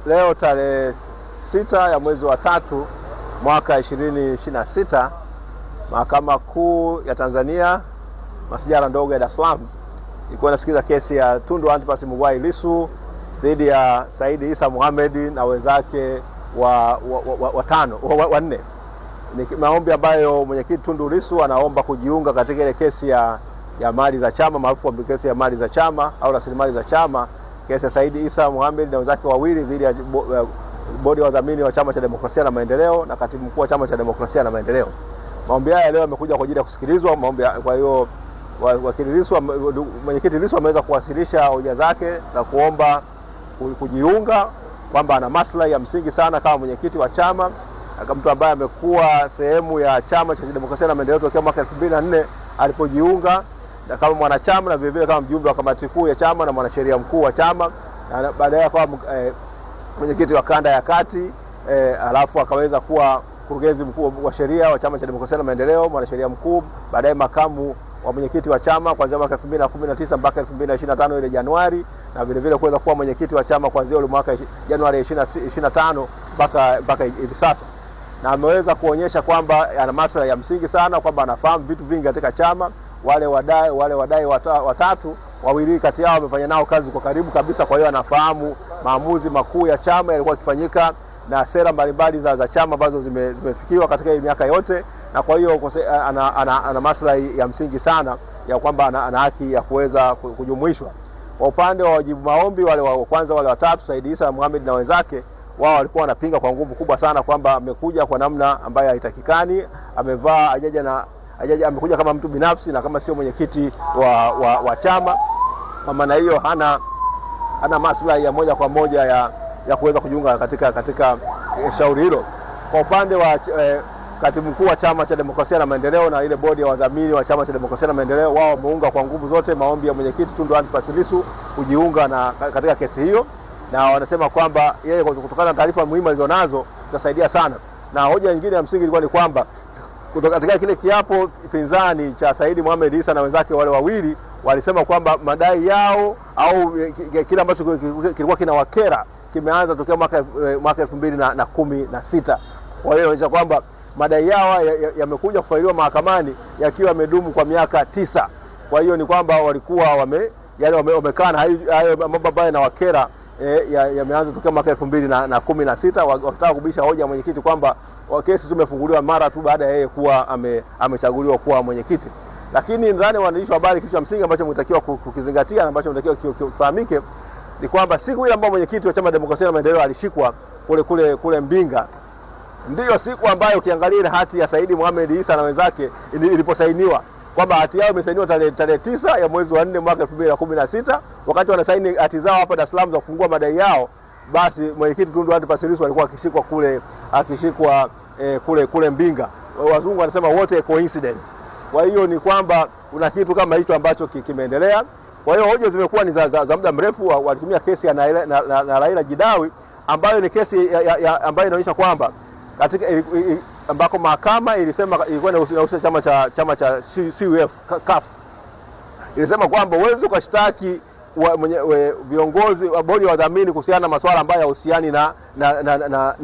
Leo tarehe 6 ya mwezi wa 3 mwaka 2026, Mahakama Kuu ya Tanzania masijara ndogo ya Dar es Salaam ilikuwa inasikiliza kesi ya Tundu Antipas Mughwai Lissu dhidi ya Said Issa Mohamed na wenzake wanne. Ni maombi ambayo mwenyekiti Tundu Lissu anaomba kujiunga katika ile kesi ya mali za chama, maarufu kesi ya mali za chama au rasilimali za chama, kesi ya Said Issa Mohamed na wenzake wawili dhidi ya bodi ya wadhamini wa Chama cha Demokrasia na Maendeleo na katibu mkuu wa Chama cha Demokrasia na Maendeleo. Maombi haya leo yamekuja kwa ajili ya kusikilizwa maombi. Kwa hiyo mwenyekiti Lissu ameweza kuwasilisha hoja zake za kuomba kujiunga, kwamba ana maslahi ya msingi sana kama mwenyekiti wa chama, kama mtu ambaye amekuwa sehemu ya Chama cha Demokrasia na Maendeleo tokea mwaka 2004 alipojiunga, na kama mwanachama na vile vile kama mjumbe wa kamati kuu ya chama na mwanasheria mkuu wa chama, na baadaye akawa mwenyekiti wa kanda ya kati, alafu akaweza kuwa mkurugenzi mkuu wa sheria wa Chama cha Demokrasia na Maendeleo, mwanasheria mkuu, baadaye makamu wa mwenyekiti wa chama kuanzia mwaka 2019 mpaka 2025 ile Januari, na vile vile kuweza kuwa mwenyekiti wa chama kuanzia ile mwaka Januari 2025 mpaka hivi sasa. Na ameweza kuonyesha kwamba ana masuala ya msingi sana, kwamba anafahamu vitu vingi katika chama. Wale wadai watatu, wawili kati yao wamefanya nao kazi kwa karibu kabisa, kwa hiyo anafahamu maamuzi makuu ya chama yalikuwa yakifanyika na sera mbalimbali za chama ambazo zimefikiwa katika hii miaka yote, na kwa hiyo ana maslahi ya msingi sana ya kwamba ana haki ya kuweza kujumuishwa. Kwa upande wa wajibu maombi, wale wa kwanza, wale watatu, Said Issa Mohamed na wenzake, wao walikuwa wanapinga kwa nguvu kubwa sana kwamba amekuja kwa namna ambayo haitakikani, amekuja kama mtu binafsi na kama sio mwenyekiti wa chama. Kwa maana hiyo hana maslahi ya moja kwa moja ya kuweza kujiunga katika shauri hilo. Kwa upande wa katibu mkuu wa Chama cha Demokrasia na Maendeleo na ile bodi ya wadhamini wa Chama cha Demokrasia na Maendeleo, wao wameunga kwa nguvu zote maombi ya mwenyekiti Tundu Antipas Lissu kujiunga katika kesi hiyo, na wanasema kwamba yeye kutokana na taarifa muhimu alizonazo zitasaidia sana. Na hoja nyingine ya msingi ilikuwa ni kwamba katika kile kiapo pinzani cha Said Mohamed Issa na wenzake wale wawili, walisema kwamba madai yao au kile ambacho kilikuwa kinawakera kimeanza tokea mwaka 2016. Kwa hiyo inaonyesha kwamba madai yao yamekuja kufailiwa mahakamani yakiwa yamedumu kwa miaka 9. Kwa hiyo ni kwamba walikuwa wamekana hayo mambo ambayo yanawakera yameanza tokea mwaka 2016, wakitaka kubisha hoja ya mwenyekiti kwamba kesi tumefunguliwa mara tu baada ya yeye kuwa amechaguliwa kuwa mwenyekiti. Lakini ndani waandishi wa habari, kitu cha msingi ambacho mnatakiwa kukizingatia na ambacho mnatakiwa kifahamike ni kwamba siku ile ambayo mwenyekiti wa Chama cha Demokrasia na Maendeleo alishikwa kule Mbinga, ndiyo siku ambayo ukiangalia ile hati ya Said Mohamed Issa na wenzake iliposainiwa, kwamba hati yao imesainiwa tarehe 9 ya mwezi wa 4 mwaka 2016. Wakati wanasaini hati zao hapa Dar es Salaam za kufungua madai yao, basi mwenyekiti Tundu Antipas Lissu alikuwa akishikwa kule Mbinga. Wazungu wanasema what a coincidence. Kwa hiyo ni kwamba una kitu kama hicho ambacho kimeendelea. Kwa hiyo hoja zimekuwa ni za muda mrefu. Walitumia kesi na Raila Jidawi ambayo ni kesi ambayo inaonyesha kwamba katika ambako mahakama ilisema ilikuwa inahusisha chama cha CUF CUF, ilisema kwamba uwezo ukashtaki viongozi wa bodi ya wadhamini kuhusiana na masuala ambayo yahusiani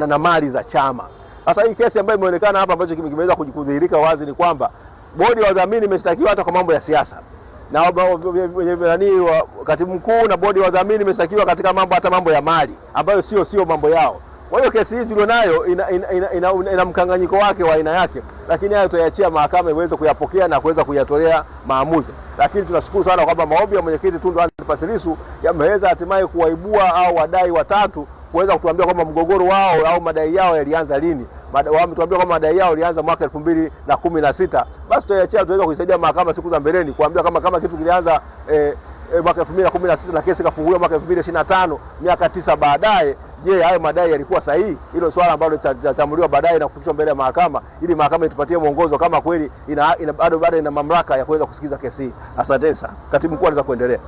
na mali za chama. Sasa hii kesi ambayo imeonekana hapa ambacho kimeweza kudhihirika wazi ni kwamba bodi ya wadhamini imeshtakiwa hata kwa mambo ya siasa, na katibu mkuu na bodi ya wadhamini imeshtakiwa katika mambo ya mali ambayo sio mambo yao. Kwa hiyo kesi hii tulionayo ina mkanganyiko wake wa aina yake, lakini hayo tutaiachia mahakama iweze kuyapokea na kuweza kuyatolea maamuzi. Lakini tunashukuru sana kwamba maombi ya mwenyekiti Tundu Antipas Lissu yameweza hatimaye kuwaibua au wadai watatu kuweza kutuambia kwamba mgogoro wao au madai yao yalianza lini. Wametuambia kwamba madai yao yalianza mwaka 2016. Basi tutaiachia, tuweza kuisaidia mahakama siku za mbeleni kuambia kama kitu kilianza mwaka 2016 na kesi kafunguliwa mwaka 2025, miaka 9 baadaye, je, hayo madai yalikuwa sahihi? Hilo swala ambalo litatambuliwa baadaye na kufikishwa mbele ya mahakama, ili mahakama itupatie mwongozo kama kweli bado ina mamlaka ya kuweza kusikiza kesi hii. Asante sana. Katibu mkuu anaweza kuendelea.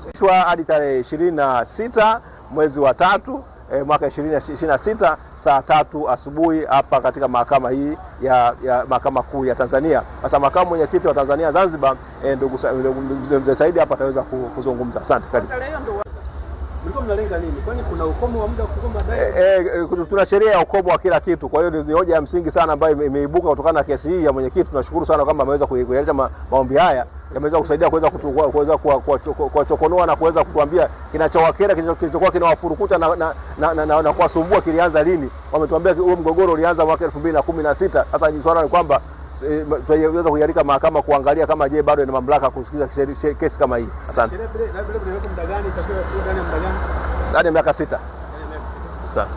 Hadi tarehe 26 mwezi wa 3 mwaka 2026 saa 3 asubuhi hapa katika mahakama hii ya Mahakama Kuu ya Tanzania. Sasa makamu mwenyekiti wa Tanzania Zanzibar, ndugu Mzee Said hapa ataweza kuzungumza. Asante. Mlikuwa mnalenga nini? Kwani kuna ukomo wa muda kukomba madai? Tuna sheria ya ukomo wa kila kitu. Kwa hiyo ni hoja ya msingi sana ambayo imeibuka kutokana na kesi hii ya mwenyekiti. Tunashukuru sana kwamba ameweza kuyaleta maombi haya, yameweza kusaidia kuweza kuwachokonoa na kuweza kutuambia kinachowakera, kilichokuwa kinawafurukuta na kuwasumbua kilianza lini. Wametuambia huo mgogoro ulianza mwaka 2016. Sasa ni swala ni kwamba tunaweza kuialika mahakama kuangalia kama je bado ina mamlaka kusikiliza kesi kama hii. Asante. Muda gani itakuwa ndani ya muda gani? Ndani ya miaka 6. Asante.